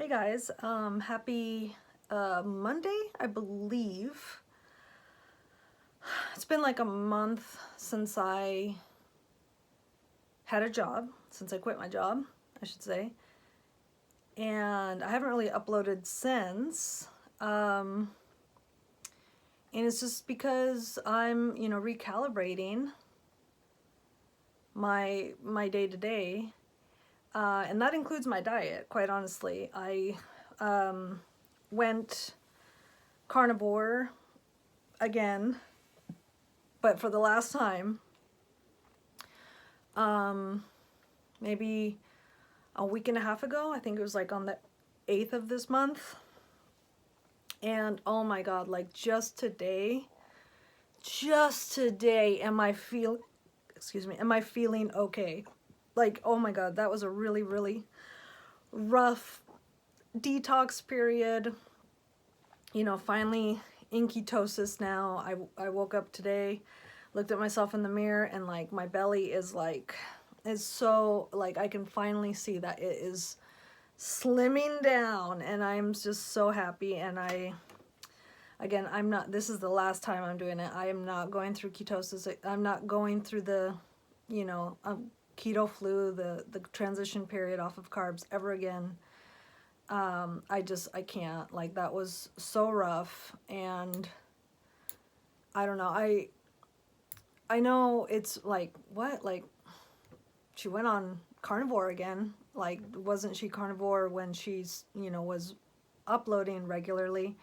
Hey guys, happy Monday, I believe. It's been like a month since I had a job, since I quit my job, I should say. And I haven't really uploaded since. And it's just because I'm, recalibrating my day-to-day. And that includes my diet, quite honestly. I went carnivore again, but for the last time, maybe a week and a half ago. I think it was like on the 8th of this month. And oh my God, like just today, am I feeling okay? Like, oh my God, that was a really, really rough detox period. Finally in ketosis now. I woke up today, looked at myself in the mirror, and like my belly is so like I can finally see that it is slimming down, and I'm just so happy. And I'm not, this is the last time I'm doing it. I am not going through ketosis. I'm not going through the, keto flu, the transition period off of carbs ever again. I can't, like, that was so rough. And I don't know, I know it's like, what, like, she went on carnivore again. Like, wasn't she carnivore when she's, was uploading regularly?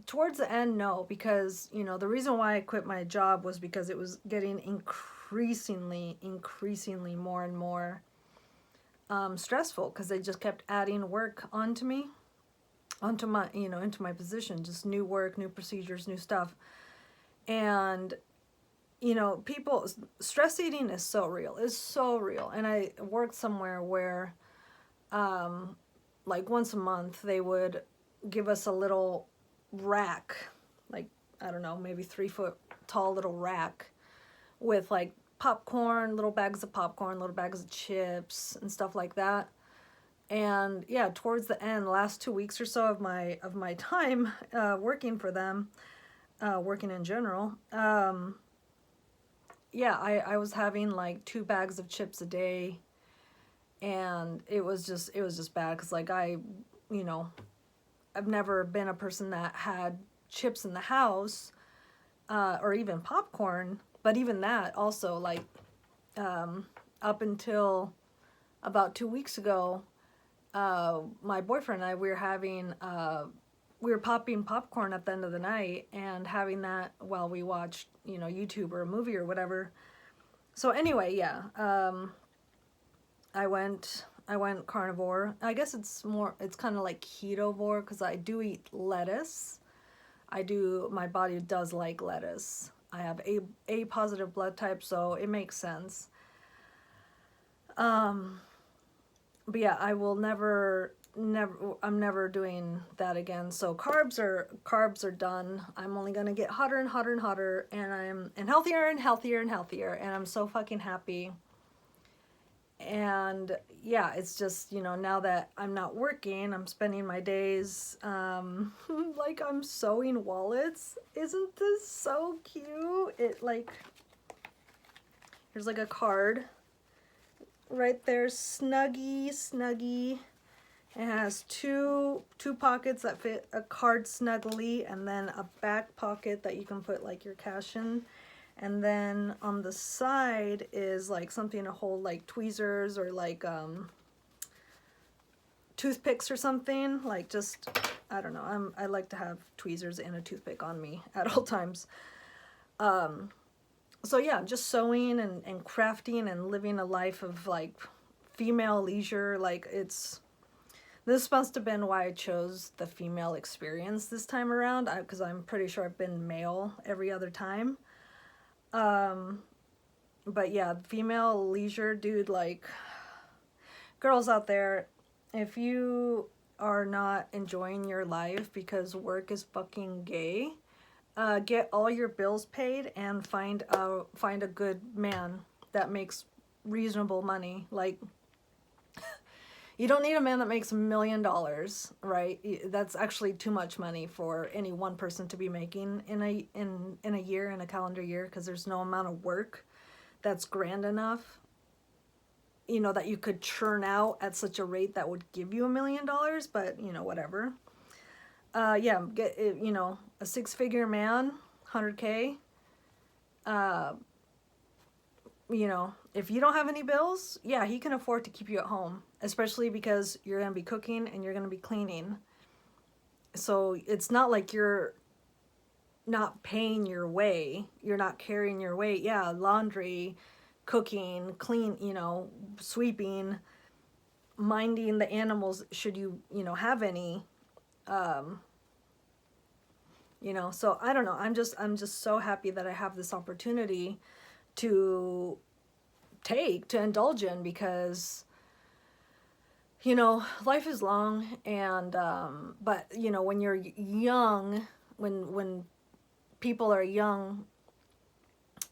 Towards the end, no, because, the reason why I quit my job was because it was getting increasingly more and more stressful, because they just kept adding work onto me, onto my, into my position, just new work, new procedures, new stuff. And people, stress eating is so real. It's so real. And I worked somewhere where, like once a month, they would give us a little rack, like, I don't know, maybe 3-foot tall little rack with like popcorn, little bags of popcorn, little bags of chips and stuff like that. And yeah, towards the end, the last 2 weeks or so of my time working for them, working in general, yeah, I was having like 2 bags of chips a day, and it was just bad, because like I've never been a person that had chips in the house, or even popcorn, but even that also, like, up until about 2 weeks ago, my boyfriend and I, we were popping popcorn at the end of the night and having that while we watched, YouTube or a movie or whatever. So anyway, yeah, I went carnivore. I guess it's kind of like ketovore, because I do eat lettuce. My body does like lettuce. I have A positive blood type, so it makes sense. But yeah, I will I'm never doing that again. So carbs are done. I'm only gonna get hotter and hotter and hotter, and healthier and healthier and healthier, and I'm so fucking happy. And yeah, it's just, now that I'm not working, I'm spending my days, like, I'm sewing wallets. Isn't this so cute? Here's like a card right there, snuggy. It has two pockets that fit a card snugly, and then a back pocket that you can put like your cash in. And then on the side is like something to hold like tweezers, or like toothpicks or something. Like, just, I don't know, I like to have tweezers and a toothpick on me at all times. So yeah, just sewing and crafting and living a life of like female leisure. Like, this must have been why I chose the female experience this time around, because I'm pretty sure I've been male every other time. But yeah, female leisure, dude, like, girls out there, if you are not enjoying your life because work is fucking gay, get all your bills paid and find a good man that makes reasonable money. Like, You don't need a man that makes $1 million, right? That's actually too much money for any one person to be making in a year, in a calendar year, because there's no amount of work that's grand enough, you know, that you could churn out at such a rate that would give you $1 million. But you know, whatever. Yeah, get, you know, a 6-figure man, 100K. You know, if you don't have any bills, yeah, he can afford to keep you at home, especially because you're going to be cooking and you're going to be cleaning. So it's not like you're not paying your way, you're not carrying your weight. Yeah, laundry, cooking, clean, you know, sweeping, minding the animals should you, you know, have any. You know, so I don't know. I'm just so happy that I have this opportunity to indulge in, because you know, life is long, and but you know, when you're young, when people are young,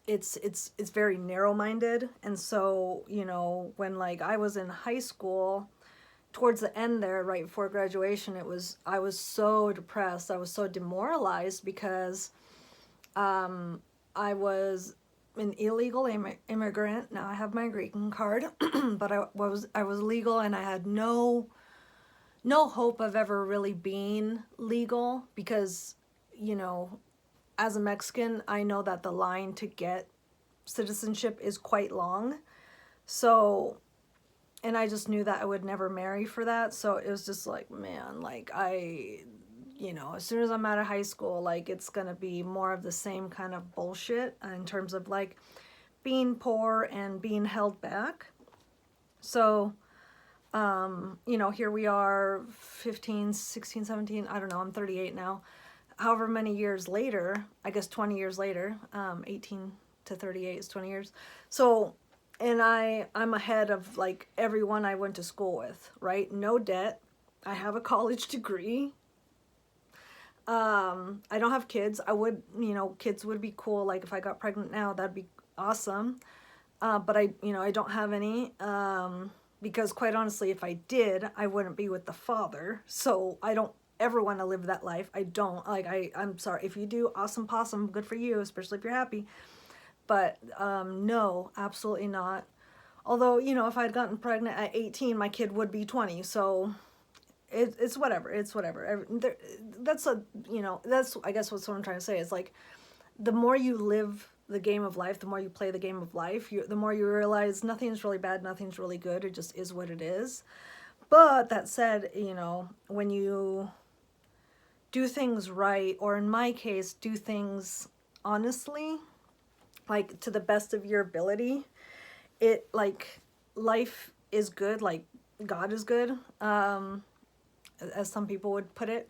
it's very narrow-minded. And so, you know, when like I was in high school, towards the end there, right before graduation, I was so depressed, I was so demoralized, because I was an illegal immigrant. Now I have my green card, but I was legal, and I had no hope of ever really being legal, because you know, as a Mexican, I know that the line to get citizenship is quite long. So, and I just knew that I would never marry for that. So it was just like, man, like you know, as soon as I'm out of high school, like it's gonna be more of the same kind of bullshit in terms of like being poor and being held back. So, you know, here we are 15, 16, 17, I don't know, I'm 38 now. However many years later, I guess 20 years later, 18 to 38 is 20 years. So, and I'm ahead of like everyone I went to school with, right? No debt. I have a college degree. I don't have kids. I would, you know, kids would be cool. Like if I got pregnant now, that'd be awesome. But you know, I don't have any, because quite honestly, if I did, I wouldn't be with the father. So I don't ever want to live that life. I don't. Like, I'm sorry. If you do, awesome possum, good for you, especially if you're happy. But no, absolutely not. Although, you know, if I'd gotten pregnant at 18, my kid would be 20. So it's whatever. It's whatever. That's a, you know, that's, I guess what I'm trying to say is like, the more you live the game of life, the more you play the game of life, the more you realize nothing's really bad, nothing's really good. It just is what it is. But that said, you know, when you do things right, or in my case, do things honestly, like to the best of your ability, it like life is good, like God is good, as some people would put it.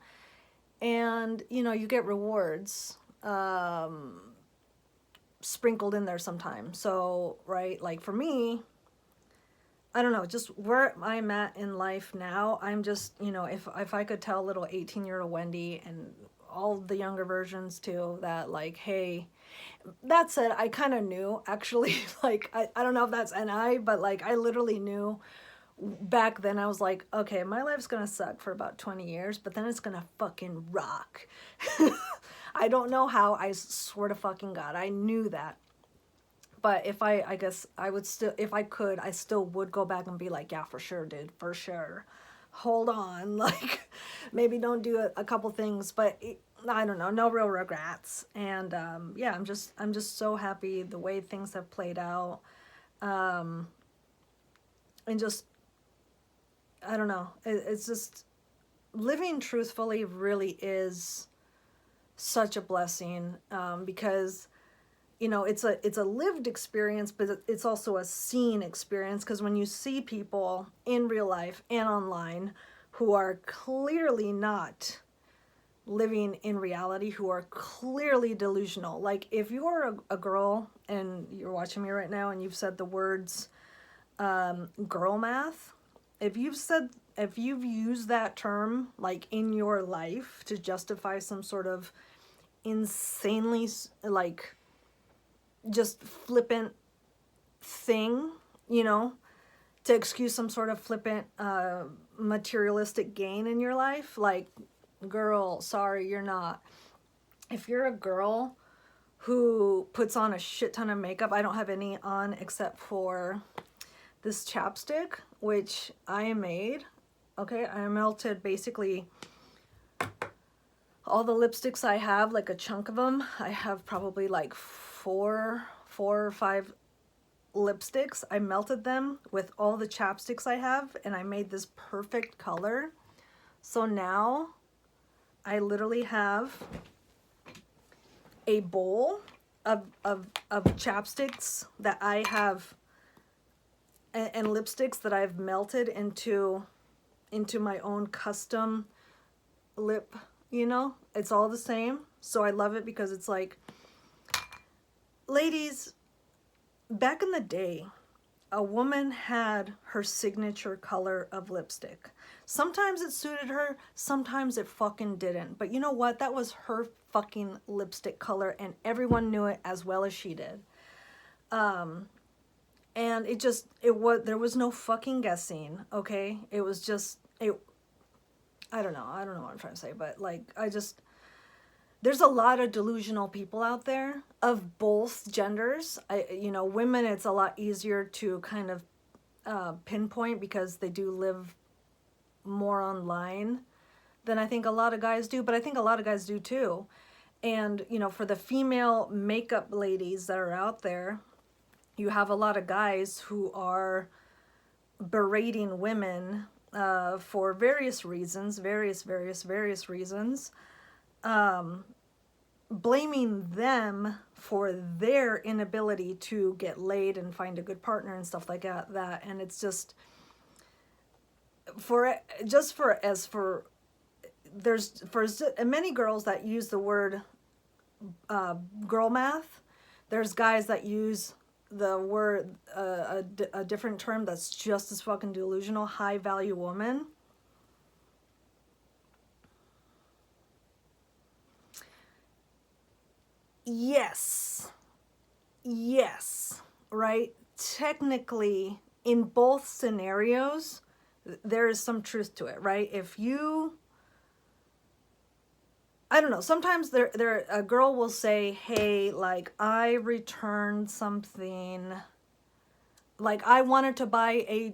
And, you know, you get rewards sprinkled in there sometimes. So, right, like for me, I don't know, just where I'm at in life now, I'm just, you know, if I could tell little 18-year-old Wendy, and all the younger versions too, that like, hey, that said, I kind of knew actually, like, I don't know if that's NI, but like, I literally knew back then. I was like, okay, my life's gonna suck for about 20 years, but then it's gonna fucking rock. I don't know how, I swear to fucking God, I knew that. But if I guess I would still, if I could, I still would go back and be like, yeah, for sure, dude, for sure. Hold on, like, maybe don't do a couple things, but I don't know, no real regrets. And yeah, I'm just so happy the way things have played out. And just, I don't know, it's just, living truthfully really is such a blessing, because you know, it's a lived experience, but it's also a seen experience, because when you see people in real life and online who are clearly not living in reality, who are clearly delusional. Like if you're a girl and you're watching me right now and you've said the words girl math, if you've used that term like in your life to justify some sort of insanely like just flippant thing, you know, to excuse some sort of flippant materialistic gain in your life. Like, girl, sorry, you're not. If you're a girl who puts on a shit ton of makeup, I don't have any on except for this chapstick, which I made. Okay, I melted basically all the lipsticks I have, like a chunk of them. I have probably like four or five lipsticks. I melted them with all the chapsticks I have, and I made this perfect color. So now I literally have a bowl of chapsticks that I have and lipsticks that I've melted into my own custom lip, you know? It's all the same. So I love it because it's like, ladies, back in the day, a woman had her signature color of lipstick. Sometimes it suited her, sometimes it fucking didn't. But you know what? That was her fucking lipstick color, and everyone knew it as well as she did. And there was no fucking guessing, okay? It was just, I don't know what I'm trying to say, but like, there's a lot of delusional people out there of both genders. Women, it's a lot easier to kind of pinpoint because they do live more online than I think a lot of guys do, but I think a lot of guys do too. And, for the female makeup ladies that are out there, you have a lot of guys who are berating women for various reasons, various reasons, blaming them for their inability to get laid and find a good partner and stuff like that. And it's just there's many girls that use the word girl math. There's guys that use the word a different term that's just as fucking delusional, high value woman. Yes, right? Technically, in both scenarios, there is some truth to it, right? I don't know, sometimes a girl will say, hey, like, I returned something, like, I wanted to buy a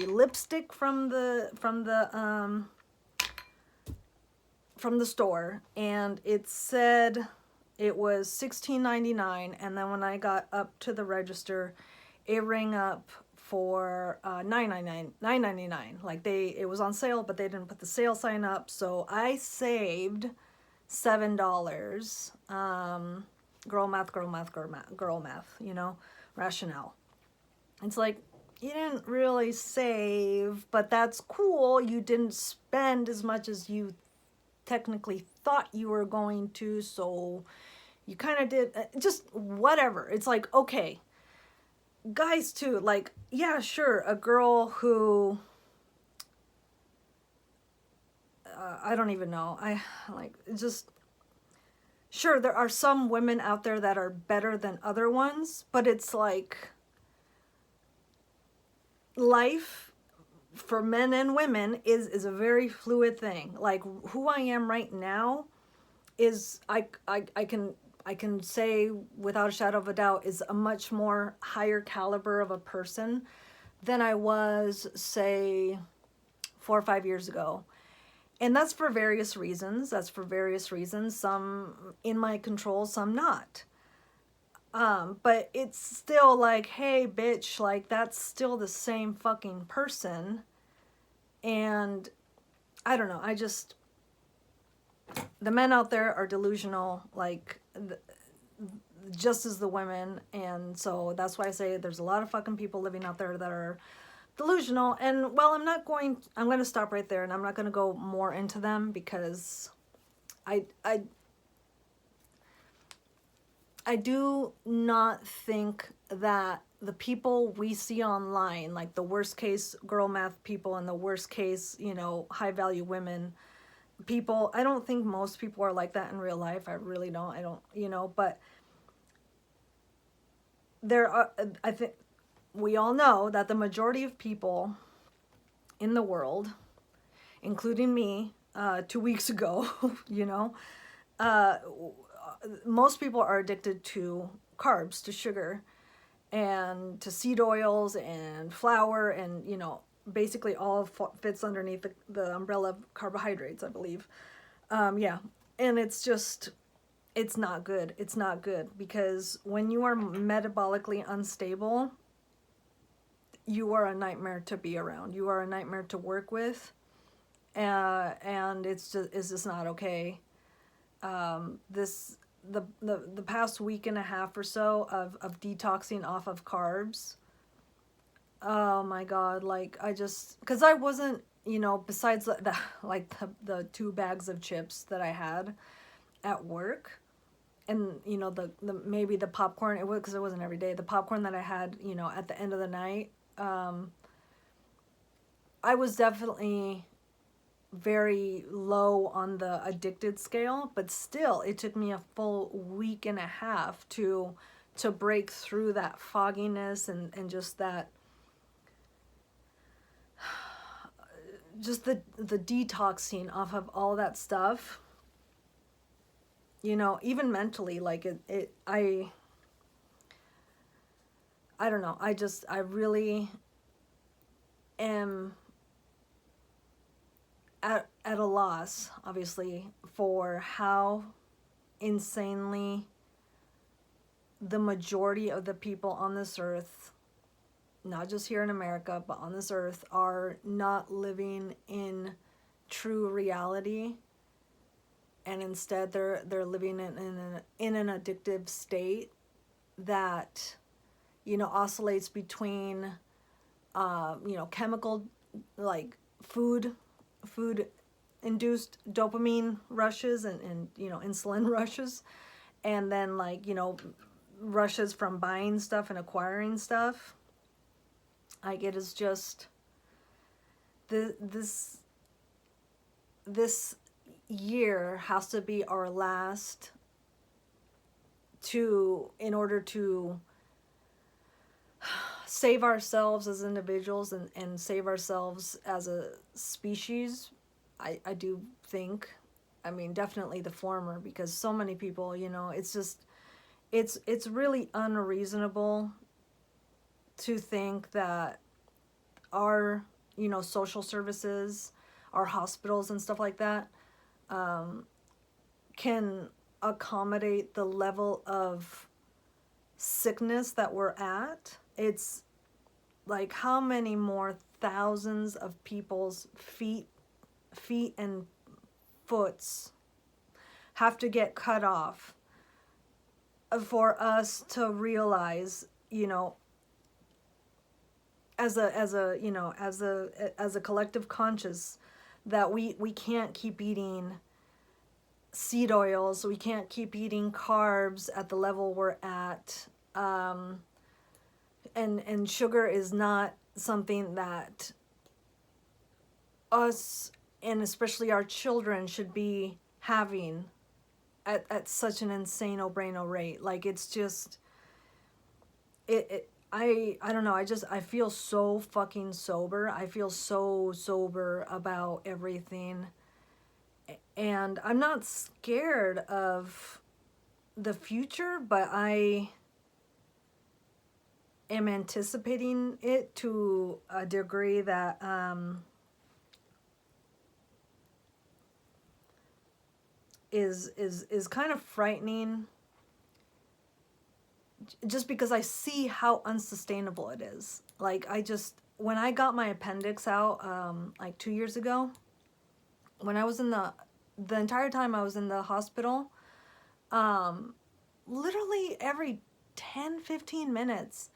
lipstick from the store, and it said it was $16.99, and then when I got up to the register, it rang up for $9.99. Like, it was on sale, but they didn't put the sale sign up, so I saved $7. Girl math, rationale. It's like, you didn't really save, but that's cool. You didn't spend as much as you technically thought you were going to, so you kind of did, just whatever. It's like, okay, guys too, like, yeah, sure, a girl who I don't even know, sure, there are some women out there that are better than other ones, but it's like, life for men and women is a very fluid thing. Like, who I am right now is, I can say without a shadow of a doubt, is a much more higher caliber of a person than I was, say, 4 or 5 years ago. And that's for various reasons. Some in my control, some not. But it's still like, hey, bitch, like, that's still the same fucking person. And I don't know, the men out there are delusional, like, just as the women. And so that's why I say there's a lot of fucking people living out there that are delusional. And, well, I'm going to stop right there, and I'm not going to go more into them, because I do not think that the people we see online, like the worst case girl math people and the worst case, high value women people, I don't think most people are like that in real life. I really don't. But there are, I think we all know that the majority of people in the world, including me, 2 weeks ago, you know, uh, most people are addicted to carbs, to sugar, and to seed oils and flour, and basically all fits underneath the umbrella of carbohydrates, I believe. Yeah, and it's not good. It's not good because when you are metabolically unstable, you are a nightmare to be around. You are a nightmare to work with, and it's just not okay. This the past week and a half or so of detoxing off of carbs. Oh my God! Like I just, because I wasn't, besides the like the 2 bags of chips that I had at work, and the maybe the popcorn, it was because it wasn't every day, the popcorn that I had at the end of the night. I was definitely very low on the addicted scale, but still it took me a full week and a half to break through that fogginess, and just that, just the detoxing off of all that stuff, even mentally. Like I don't know, I really am at a loss, obviously, for how insanely the majority of the people on this earth, not just here in America, but on this earth, are not living in true reality, and instead they're living in an addictive state that oscillates between chemical, like food induced dopamine rushes, and insulin rushes, and then like rushes from buying stuff and acquiring stuff. Like it is just this year has to be our last, in order to save ourselves as individuals, and save ourselves as a species. I do think, I mean, definitely the former, because so many people, it's just, it's really unreasonable to think that our, social services, our hospitals and stuff like that, can accommodate the level of sickness that we're at. It's like, how many more thousands of people's feet and foots have to get cut off for us to realize, as a collective conscious, that we can't keep eating seed oils, we can't keep eating carbs at the level we're at, and sugar is not something that us, and especially our children, should be having at such an insane no-brainer rate. Like it's just, I don't know, I feel so fucking sober. I feel so sober about everything, and I'm not scared of the future, but I am anticipating it to a degree that is kind of frightening, just because I see how unsustainable it is. Like when I got my appendix out, like 2 years ago, when I was in the entire time I was in the hospital, literally every 10-15 minutes,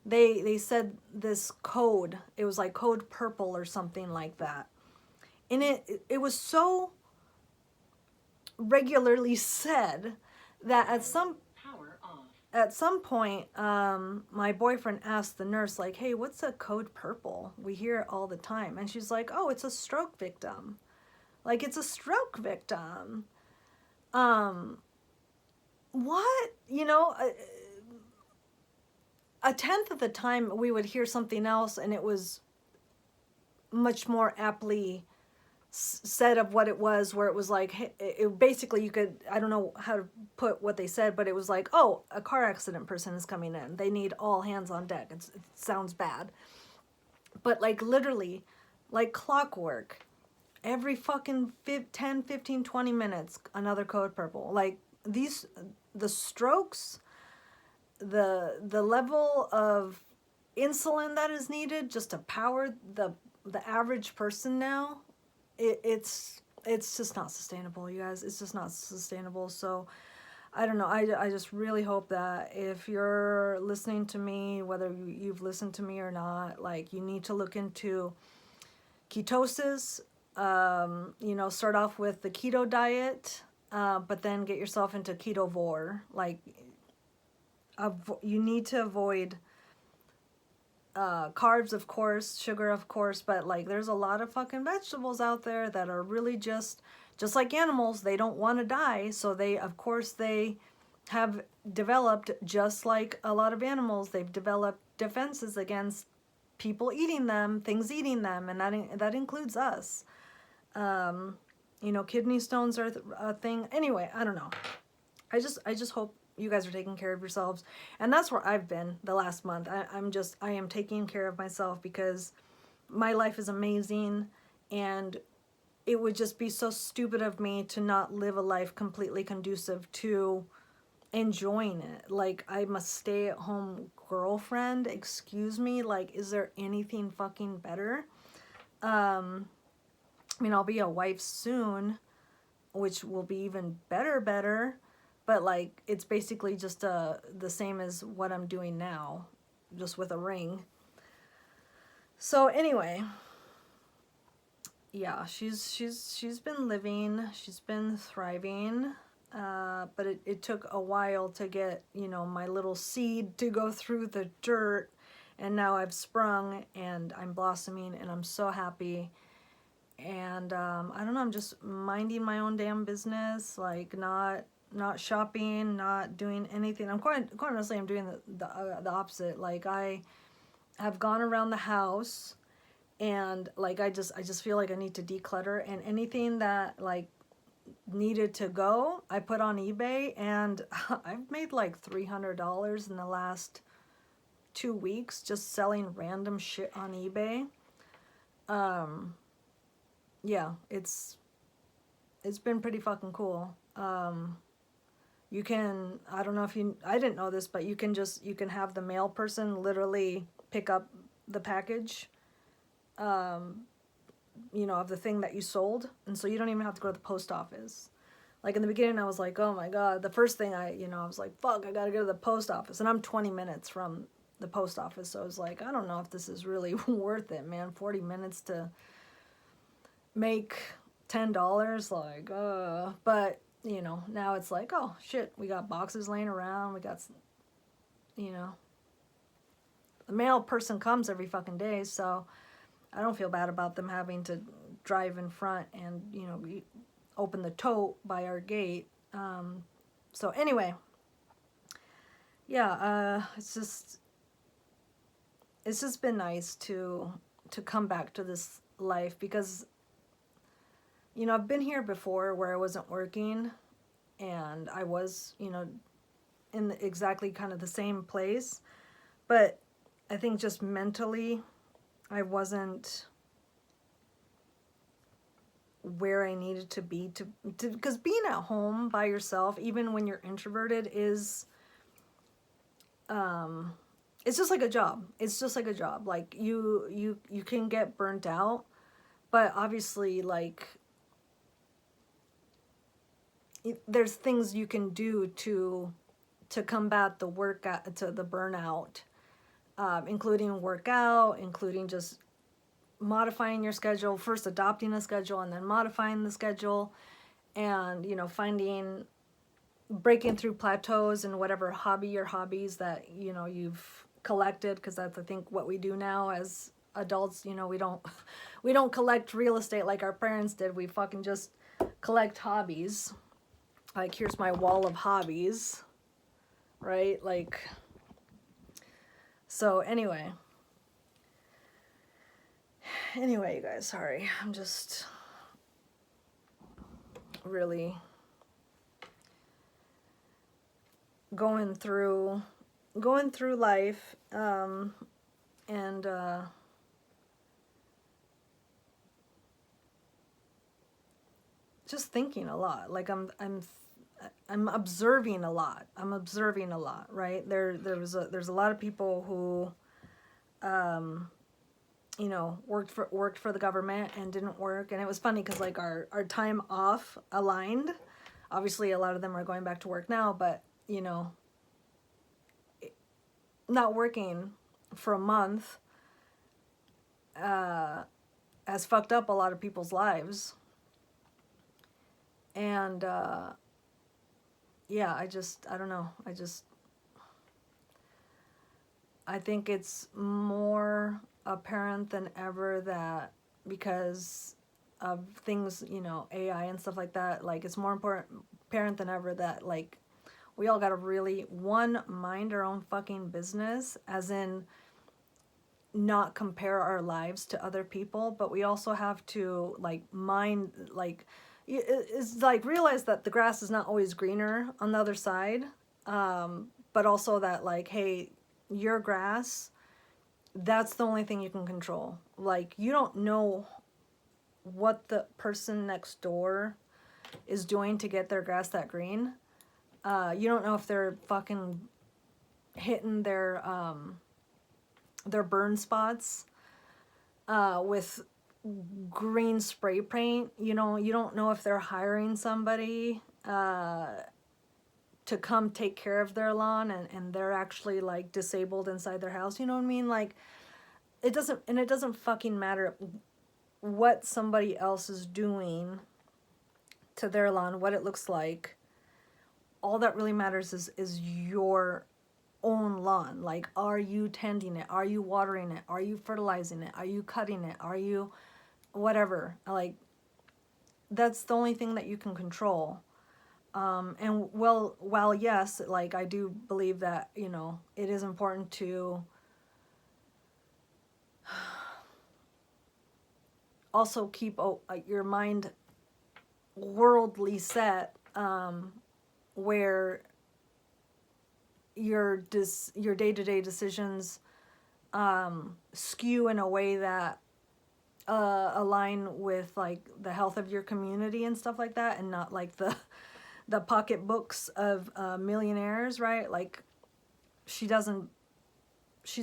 they said this code. It was like code purple or something like that. And it was so regularly said that at some point, my boyfriend asked the nurse, like, hey, what's a code purple? We hear it all the time. And she's like, oh, it's a stroke victim. Like, it's a stroke victim. What? a tenth of the time we would hear something else and it was much more aptly said of what it was, where it was like, hey, it basically, you could, I don't know how to put what they said, but it was like, oh, a car accident person is coming in, they need all hands on deck. It sounds bad, but like literally like clockwork, every fucking 10, 15, 20 minutes another code purple. Like these, the strokes, the level of insulin that is needed just to power the average person now, it's just not sustainable, you guys. It's just not sustainable. So I don't know. I just really hope that if you're listening to me, whether you've listened to me or not, like you need to look into ketosis. You know, start off with the keto diet, but then get yourself into ketovore. Like you need to avoid carbs, of course, sugar, of course, but like there's a lot of fucking vegetables out there that are really just like animals. They don't want to die, so they, of course, they have developed, just like a lot of animals, they've developed defenses against people eating them, things eating them, and that includes us. You know, kidney stones are a thing. Anyway, I don't know. I just hope you guys are taking care of yourselves. And that's where I've been the last month. I am taking care of myself because my life is amazing, and it would just be so stupid of me to not live a life completely conducive to enjoying it. Like, I'm a stay-at-home girlfriend. Excuse me. Like, is there anything fucking better? I mean, I'll be a wife soon, which will be even better. But like, it's basically just the same as what I'm doing now, just with a ring. So anyway, yeah, she's been living, she's been thriving, but it took a while to get, you know, my little seed to go through the dirt, and now I've sprung and I'm blossoming and I'm so happy. And I don't know, I'm just minding my own damn business, like not shopping, not doing anything. I'm quite honestly, I'm doing the opposite. Like, I have gone around the house, and like I just feel like I need to declutter, and anything that like needed to go, I put on eBay, and I've made like $300 in the last 2 weeks just selling random shit on eBay. Yeah, it's been pretty fucking cool. You can, I don't know if you, I didn't know this, but you can have the mail person literally pick up the package, you know, of the thing that you sold. And so you don't even have to go to the post office. Like in the beginning, I was like, oh my God, the first thing I was like, fuck, I gotta go to the post office. And I'm 20 minutes from the post office. So I was like, I don't know if this is really worth it, man. 40 minutes to make $10, like, but you know, now it's like, oh shit, we got boxes laying around, we got, you know, the mail person comes every fucking day, so I don't feel bad about them having to drive in front and, you know, open the tote by our gate. So anyway, yeah, it's just been nice to come back to this life, because you know, I've been here before where I wasn't working, and I was, you know, in exactly kind of the same place, but I think just mentally I wasn't where I needed to be to because being at home by yourself, even when you're introverted, is it's just like a job. It's just like a job. Like you can get burnt out, but obviously, like, there's things you can do to combat the burnout, including workout, including just modifying your schedule, first adopting a schedule and then modifying the schedule, and, you know, breaking through plateaus in whatever hobbies that, you know, you've collected, because that's, I think, what we do now as adults. You know, we don't collect real estate like our parents did. We fucking just collect hobbies. Like, here's my wall of hobbies, right? Like, So anyway, you guys, sorry. I'm just really going through life, and just thinking a lot. Like I'm observing a lot. Right? There's a lot of people who worked for the government and didn't work. And it was funny because like our time off aligned. Obviously a lot of them are going back to work now, but not working for a month has fucked up a lot of people's lives. And yeah, I don't know. I think it's more apparent than ever that because of things, AI and stuff like that, like it's more apparent than ever that like we all gotta really mind our own fucking business, as in not compare our lives to other people, but we also have to like mind, like it's like realize that the grass is not always greener on the other side, but also that like, hey, your grass, that's the only thing you can control. Like you don't know what the person next door is doing to get their grass that green. You don't know if they're fucking hitting their burn spots with green spray paint. You don't know if they're hiring somebody to come take care of their lawn and they're actually like disabled inside their house. You know what I mean? Like it doesn't fucking matter what somebody else is doing to their lawn, what it looks like. All that really matters is your own lawn. Like, are you tending it? Are you watering it? Are you fertilizing it? Are you cutting it? Are you whatever? Like, that's the only thing that you can control. And while yes, like I do believe that, it is important to also keep your mind worldly set, where your day-to-day decisions skew in a way that align with like the health of your community and stuff like that, and not like the pocketbooks of millionaires, right? Like she's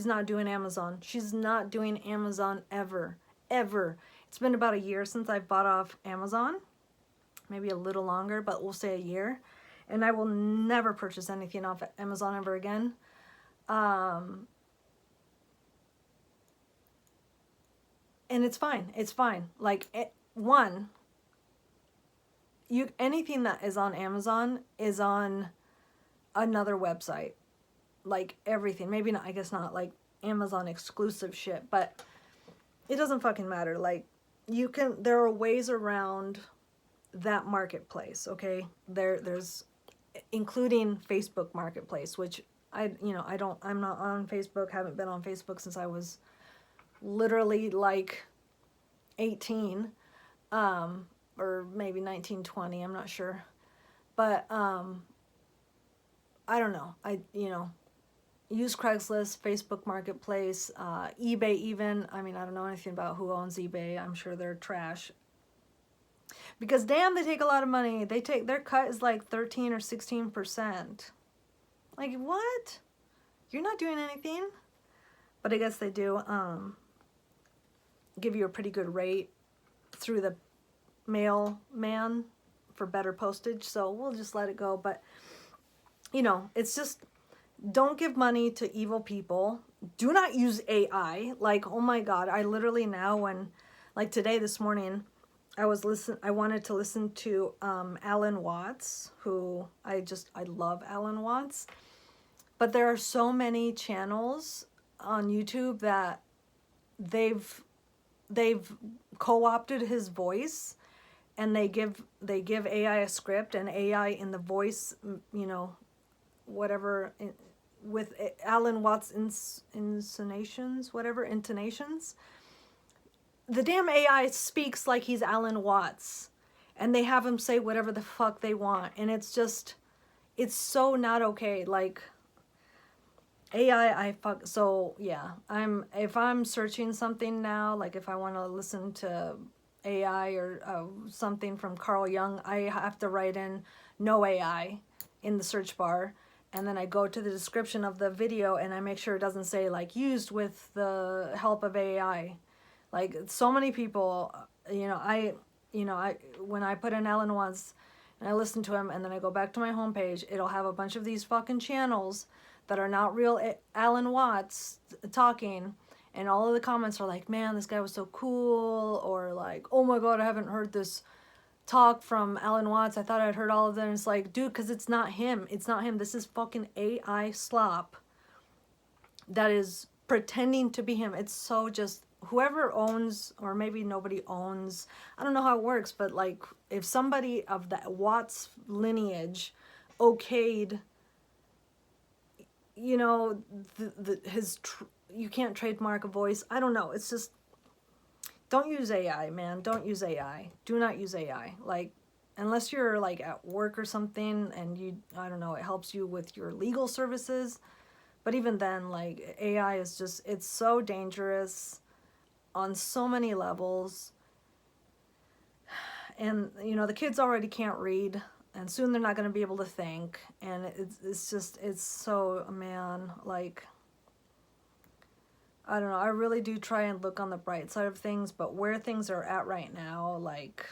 not doing Amazon. She's not doing Amazon ever. It's been about a year since I've bought off Amazon, maybe a little longer, but we'll say a year. And I will never purchase anything off Amazon ever again. And it's fine. Like anything that is on Amazon is on another website. Like everything. Maybe not, I guess not like Amazon exclusive shit, but it doesn't fucking matter. Like there are ways around that marketplace, okay? There's including Facebook Marketplace, which I'm not on Facebook, haven't been on Facebook since I was literally like 18, or maybe 19, 20, I'm not sure. But I don't know. Use Craigslist, Facebook Marketplace, eBay even. I mean, I don't know anything about who owns eBay. I'm sure they're trash. Because damn, they take a lot of money. Their cut is like 13 or 16%. Like what? You're not doing anything. But I guess they do give you a pretty good rate through the mailman for better postage. So we'll just let it go. But it's just, don't give money to evil people. Do not use AI. Like, oh my God, I literally now like today, this morning, I wanted to listen to Alan Watts, who I love Alan Watts. But there are so many channels on YouTube that they've co-opted his voice, and they give AI a script, and AI in the voice, whatever with Alan Watts intonations, whatever, intonations. The damn AI speaks like he's Alan Watts, and they have him say whatever the fuck they want, and it's just, it's so not okay. Like, AI, so yeah, if I'm searching something now, like if I want to listen to AI or something from Carl Jung, I have to write in no AI in the search bar, and then I go to the description of the video and I make sure it doesn't say like used with the help of AI. Like, so many people, I when I put in Alan Watts and I listen to him and then I go back to my homepage, it'll have a bunch of these fucking channels that are not real Alan Watts talking, and all of the comments are like, man, this guy was so cool, or like, oh my god, I haven't heard this talk from Alan Watts, I thought I'd heard all of them. It's like, dude, because it's not him. It's not him. This is fucking AI slop that is pretending to be him. It's so just, whoever owns, or maybe nobody owns, I don't know how it works, but like, if somebody of the Watts lineage okayed, you know, you can't trademark a voice. I don't know. It's just, don't use AI, man. Don't use AI. Do not use AI. Like, unless you're like at work or something and you, I don't know, it helps you with your legal services. But even then, like, AI is just, it's so dangerous on so many levels. And, you know, the kids already can't read, and soon they're not going to be able to think. And it's just, it's so, man, like, I don't know. I really do try and look on the bright side of things, but where things are at right now, like,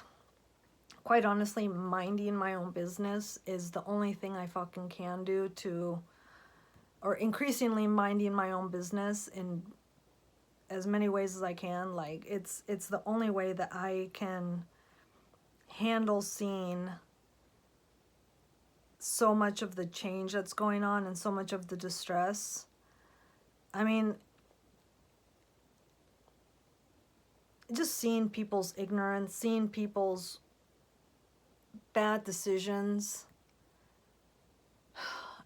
quite honestly, minding my own business is the only thing I fucking can do to, or increasingly minding my own business in as many ways as I can. Like, it's the only way that I can handle seeing so much of the change that's going on and so much of the distress. I mean, just seeing people's ignorance, seeing people's bad decisions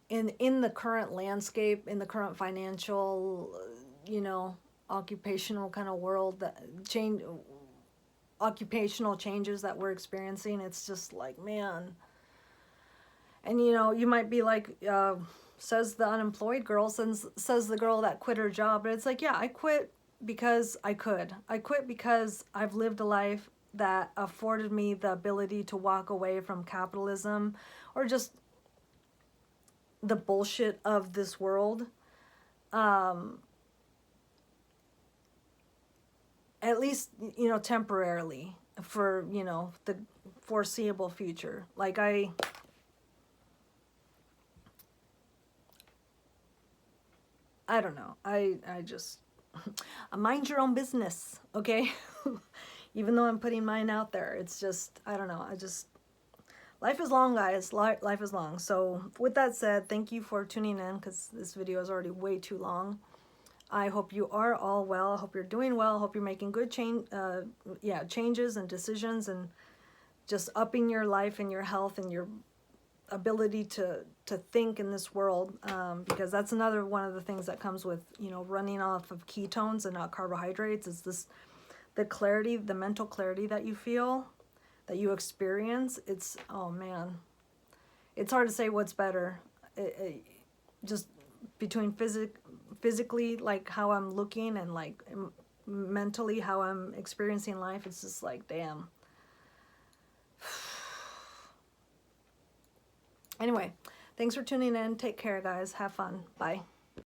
in the current landscape, in the current financial, you know, occupational kind of world, that change, occupational changes that we're experiencing. It's just like, man. And, you know, you might be like, says the unemployed girl, says the girl that quit her job, but it's like, yeah, I quit because I could. I quit because I've lived a life that afforded me the ability to walk away from capitalism or just the bullshit of this world. At least, you know, temporarily, for, you know, the foreseeable future. Like, I don't know. I just, mind your own business, okay? Even though I'm putting mine out there, it's just, I don't know. Life is long, guys. Life is long. So with that said, thank you for tuning in, because this video is already way too long. I hope you are all well. I hope you're doing well. I hope you're making good changes and decisions, and just upping your life and your health and your ability to think in this world, because that's another one of the things that comes with, you know, running off of ketones and not carbohydrates, is this, the clarity, the mental clarity that you feel, that you experience. It's, oh man, it's hard to say what's better. Just between physically, like how I'm looking, and like mentally how I'm experiencing life. It's just like, damn. Anyway, thanks for tuning in. Take care, guys. Have fun. Bye.